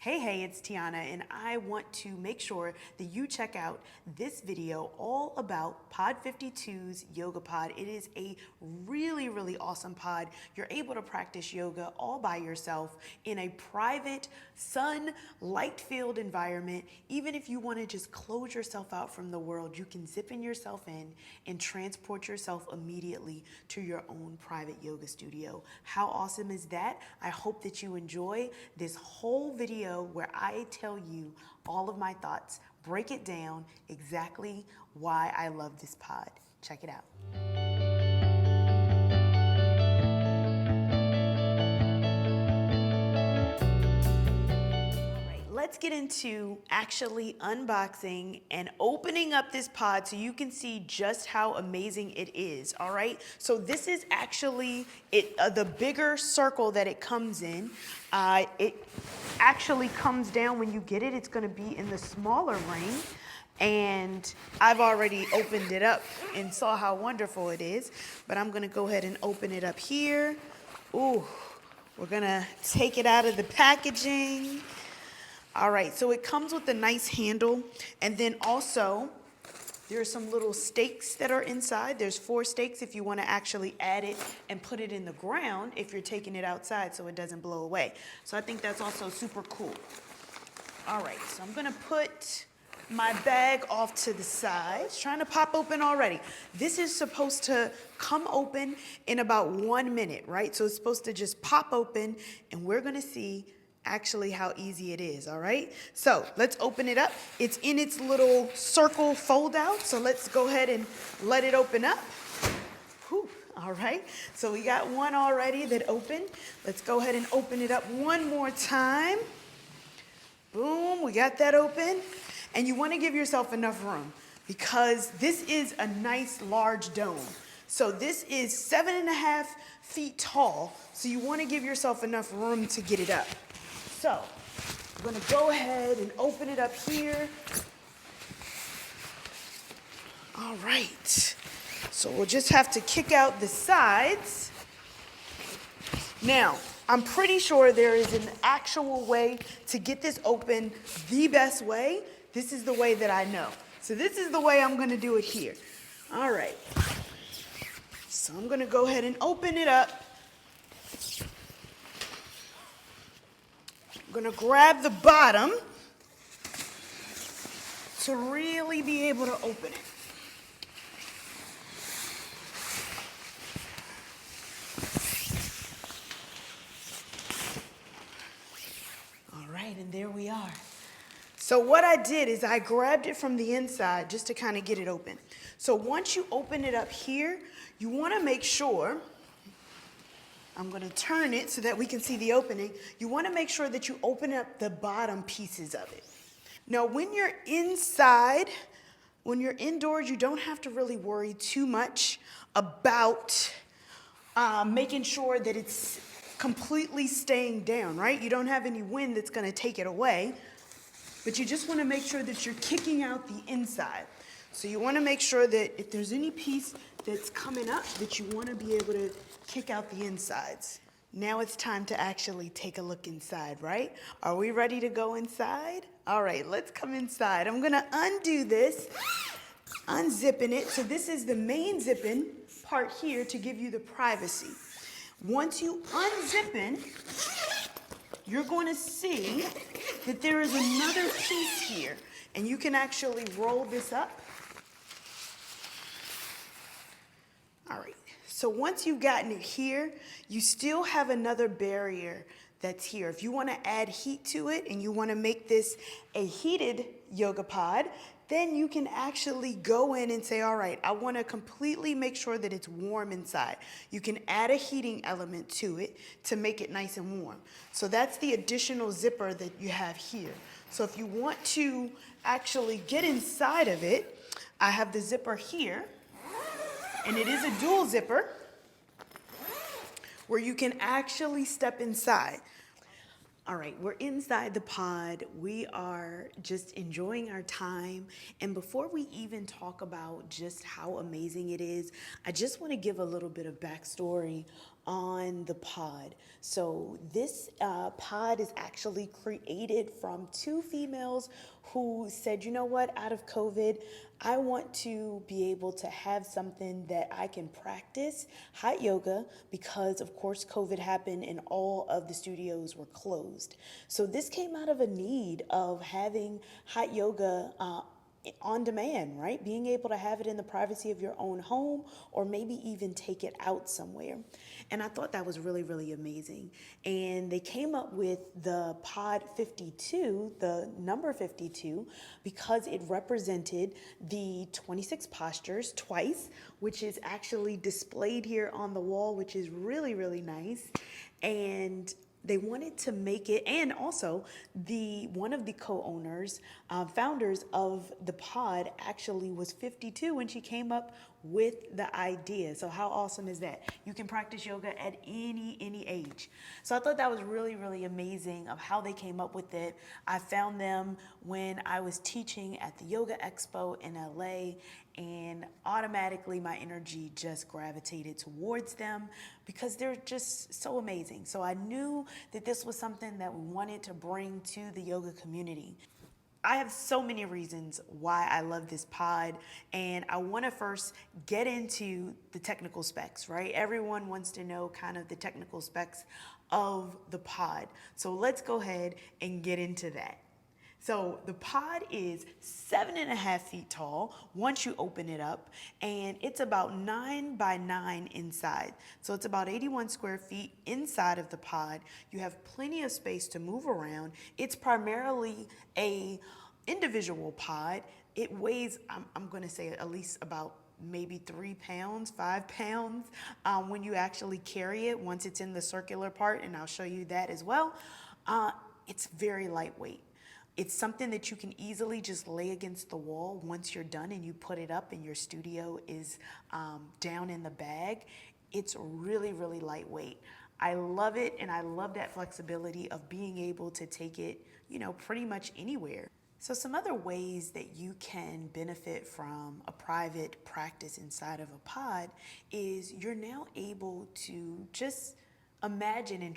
Hey, it's Tianna, and I want to make sure that you check out this video all about Pod52's Yoga Pod. It is a really awesome pod. You're able to practice yoga all by yourself in a private, sun, light-filled environment. Even if you want to just close yourself out from the world, you can zip in yourself in and transport yourself immediately to your own private yoga studio. How awesome is that? I hope that you enjoy this whole video where I tell you all of my thoughts, break it down exactly why I love this pod. Check it out. Let's get into actually unboxing and opening up this pod so you can see just how amazing it is, all right? So this is actually the bigger circle that it comes in. It actually comes down when you get it. It's gonna be in the smaller ring. And I've already opened it up and saw how wonderful it is, but I'm gonna go ahead and open it up here. Ooh, we're gonna take it out of the packaging. All right, so it comes with a nice handle, and then also there are some little stakes that are inside. There's 4 stakes if you want to actually add it and put it in the ground if you're taking it outside so it doesn't blow away. So I think that's also super cool. All right, so I'm gonna put my bag off to the side. It's trying to pop open already. This is supposed to come open in about 1 minute, right? So it's supposed to just pop open, and we're gonna see actually how easy it is, all right? So let's open it up. It's in its little circle fold out, so let's go ahead and let it open up. Whew, all right, so we got one already that opened. Let's go ahead and open it up one more time. Boom, we got that open. And you wanna give yourself enough room because this is a nice large dome. So this is 7.5 feet tall, so you wanna give yourself enough room to get it up. So, I'm gonna go ahead and open it up here. All right, so we'll just have to kick out the sides. Now, I'm pretty sure there is an actual way to get this open the best way. This is the way that I know. So this is the way I'm gonna do it here. All right, so I'm gonna go ahead and open it up. I'm gonna grab the bottom to really be able to open it. All right, and there we are. So what I did is I grabbed it from the inside just to kind of get it open. So once you open it up here, you wanna make sure, I'm gonna turn it so that we can see the opening. You wanna make sure that you open up the bottom pieces of it. Now, when you're inside, when you're indoors, you don't have to really worry too much about making sure that it's completely staying down, right? You don't have any wind that's gonna take it away, but you just wanna make sure that you're kicking out the inside. So you wanna make sure that if there's any piece that's coming up, that you wanna be able to kick out the insides. Now it's time to actually take a look inside, right? Are we ready to go inside? All right, let's come inside. I'm gonna undo this, unzipping it. So this is the main zipping part here to give you the privacy. Once you unzip it, you're going to see that there is another piece here, and you can actually roll this up. All right, so once you've gotten it here, you still have another barrier that's here. If you want to add heat to it and you want to make this a heated yoga pod, then you can actually go in and say, all right, I want to completely make sure that it's warm inside. You can add a heating element to it to make it nice and warm. So that's the additional zipper that you have here. So if you want to actually get inside of it, I have the zipper here, and it is a dual zipper where you can actually step inside. All right, we're inside the pod. We are just enjoying our time. And before we even talk about just how amazing it is, I just want to give a little bit of backstory on the pod. So this pod is actually created from two females who said, you know what, out of COVID, I want to be able to have something that I can practice hot yoga because, of course, COVID happened and all of the studios were closed. So this came out of a need of having hot yoga on demand, right? Being able to have it in the privacy of your own home or maybe even take it out somewhere. And I thought that was really, really amazing. And they came up with the Pod 52, the number 52, because it represented the 26 postures twice, which is actually displayed here on the wall, which is really, really nice. And they wanted to make it, and also one of the co-owners, founders of the pod actually was 52 when she came up with the idea. So how awesome is that? You can practice yoga at any age. So I thought that was really, really amazing of how they came up with it. I found them when I was teaching at the Yoga Expo in LA, and automatically my energy just gravitated towards them because they're just so amazing. So I knew that this was something that we wanted to bring to the yoga community. I have so many reasons why I love this pod, and I want to first get into the technical specs, right? Everyone wants to know kind of the technical specs of the pod. So let's go ahead and get into that. So the pod is 7.5 feet tall once you open it up, and it's about 9 by 9 inside. So it's about 81 square feet inside of the pod. You have plenty of space to move around. It's primarily a individual pod. It weighs, I'm going to say at least about maybe 3 pounds, 5 pounds when you actually carry it once it's in the circular part, and I'll show you that as well. It's very lightweight. It's something that you can easily just lay against the wall once you're done and you put it up and your studio is down in the bag. It's really, really lightweight. I love it, and I love that flexibility of being able to take it, pretty much anywhere. So some other ways that you can benefit from a private practice inside of a pod is you're now able to just imagine and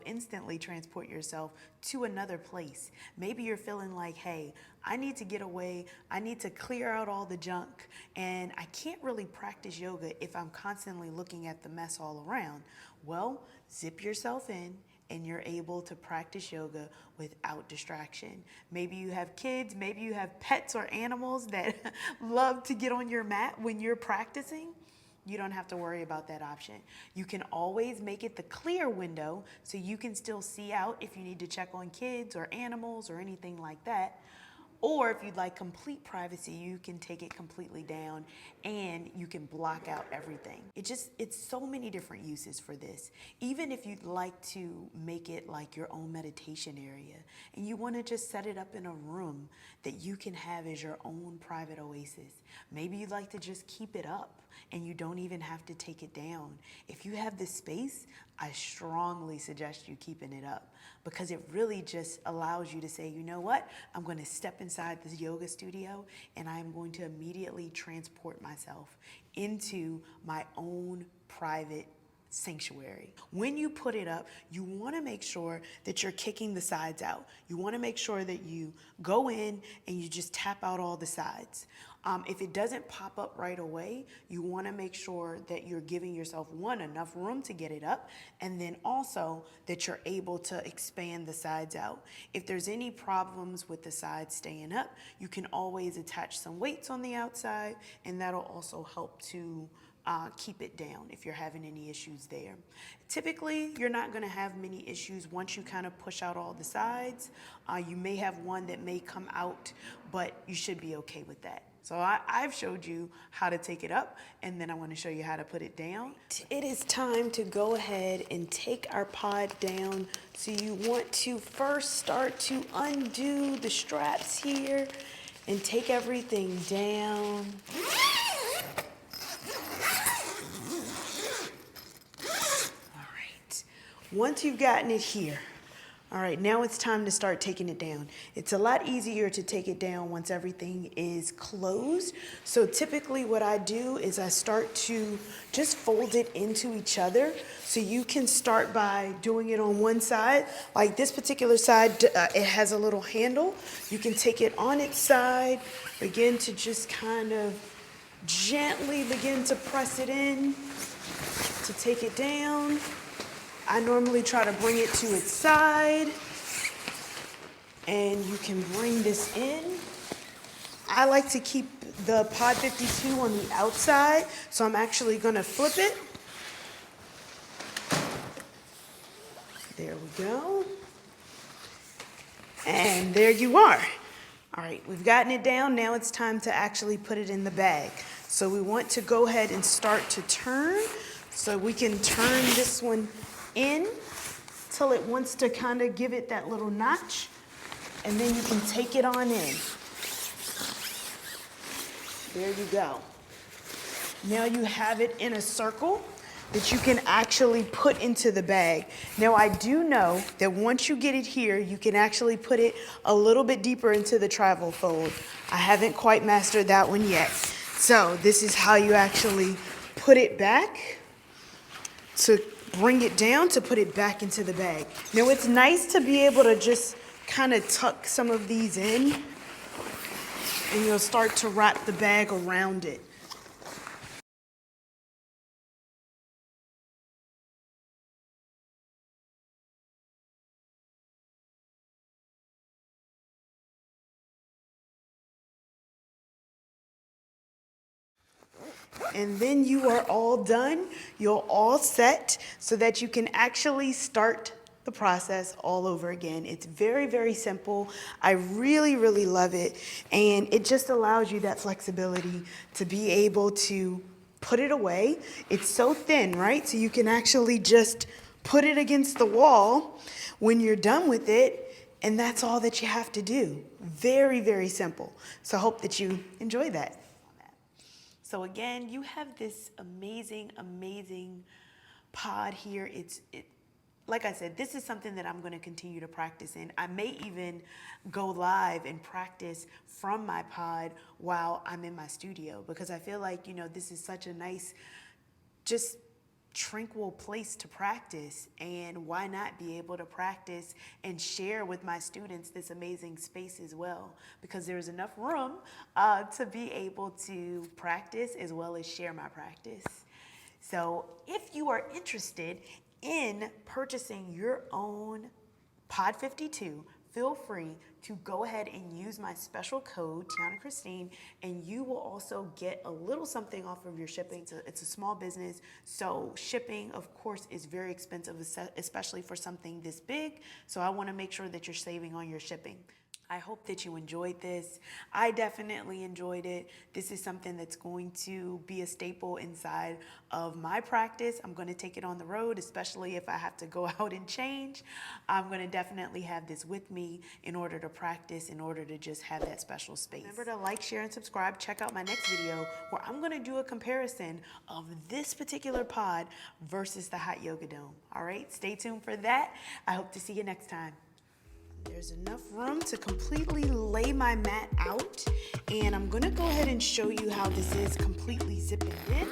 instantly transport yourself to another place. Maybe you're feeling like, hey, I need to get away. I need to clear out all the junk, and I can't really practice yoga if I'm constantly looking at the mess all around. Well, zip yourself in, and you're able to practice yoga without distraction. Maybe you have kids, maybe you have pets or animals that love to get on your mat when you're practicing. You don't have to worry about that option. You can always make it the clear window so you can still see out if you need to check on kids or animals or anything like that. Or if you'd like complete privacy, you can take it completely down and you can block out everything. It's so many different uses for this. Even if you'd like to make it like your own meditation area and you want to just set it up in a room that you can have as your own private oasis. Maybe you'd like to just keep it up and you don't even have to take it down. If you have the space, I strongly suggest you keeping it up because it really just allows you to say, you know what, I'm going to step inside this yoga studio and I'm going to immediately transport myself into my own private sanctuary. When you put it up, you want to make sure that you're kicking the sides out. You want to make sure that you go in and you just tap out all the sides. If it doesn't pop up right away, you want to make sure that you're giving yourself, enough room to get it up, and then also that you're able to expand the sides out. If there's any problems with the sides staying up, you can always attach some weights on the outside, and that'll also help to keep it down if you're having any issues there. Typically, you're not going to have many issues once you kind of push out all the sides. You may have one that may come out, but you should be okay with that. So I've showed you how to take it up, and then I want to show you how to put it down. It is time to go ahead and take our pod down. So you want to first start to undo the straps here and take everything down. All right. Once you've gotten it here, All right, now it's time to start taking it down. It's a lot easier to take it down once everything is closed. So typically what I do is I start to just fold it into each other. So you can start by doing it on one side. Like this particular side, it has a little handle. You can take it on its side, begin to just kind of gently begin to press it in to take it down. I normally try to bring it to its side, and you can bring this in. I like to keep the Pod 52 on the outside, so I'm actually gonna flip it. There we go. And there you are. All right, we've gotten it down. Now it's time to actually put it in the bag. So we want to go ahead and start to turn. So we can turn this one in till it wants to kind of give it that little notch, and then you can take it on in. There you go. Now you have it in a circle that you can actually put into the bag. Now I do know that once you get it here, you can actually put it a little bit deeper into the travel fold. I haven't quite mastered that one yet. So this is how you actually put it back, to bring it down, to put it back into the bag. Now it's nice to be able to just kind of tuck some of these in, and you'll start to wrap the bag around it. And then you are all done. You're all set so that you can actually start the process all over again. It's very, very simple. I really, really love it. And it just allows you that flexibility to be able to put it away. It's so thin, right? So you can actually just put it against the wall when you're done with it, and that's all that you have to do. Very, very simple. So I hope that you enjoy that. So again, you have this amazing, amazing pod here. Like I said, this is something that I'm going to continue to practice in. I may even go live and practice from my pod while I'm in my studio, because I feel like, this is such a nice, just tranquil place to practice. And why not be able to practice and share with my students this amazing space as well, because there's enough room to be able to practice as well as share my practice. So if you are interested in purchasing your own Pod 52, feel free to go ahead and use my special code, TIANNACHRISTINE, and you will also get a little something off of your shipping. It's a small business, so shipping, of course, is very expensive, especially for something this big. So I want to make sure that you're saving on your shipping. I hope that you enjoyed this. I definitely enjoyed it. This is something that's going to be a staple inside of my practice. I'm going to take it on the road, especially if I have to go out and change. I'm going to definitely have this with me in order to practice, in order to just have that special space. Remember to like, share, and subscribe. Check out my next video where I'm going to do a comparison of this particular pod versus the Hot Yoga Dome. All right, stay tuned for that. I hope to see you next time. There's enough room to completely lay my mat out, and I'm gonna go ahead and show you how this is completely zipping in.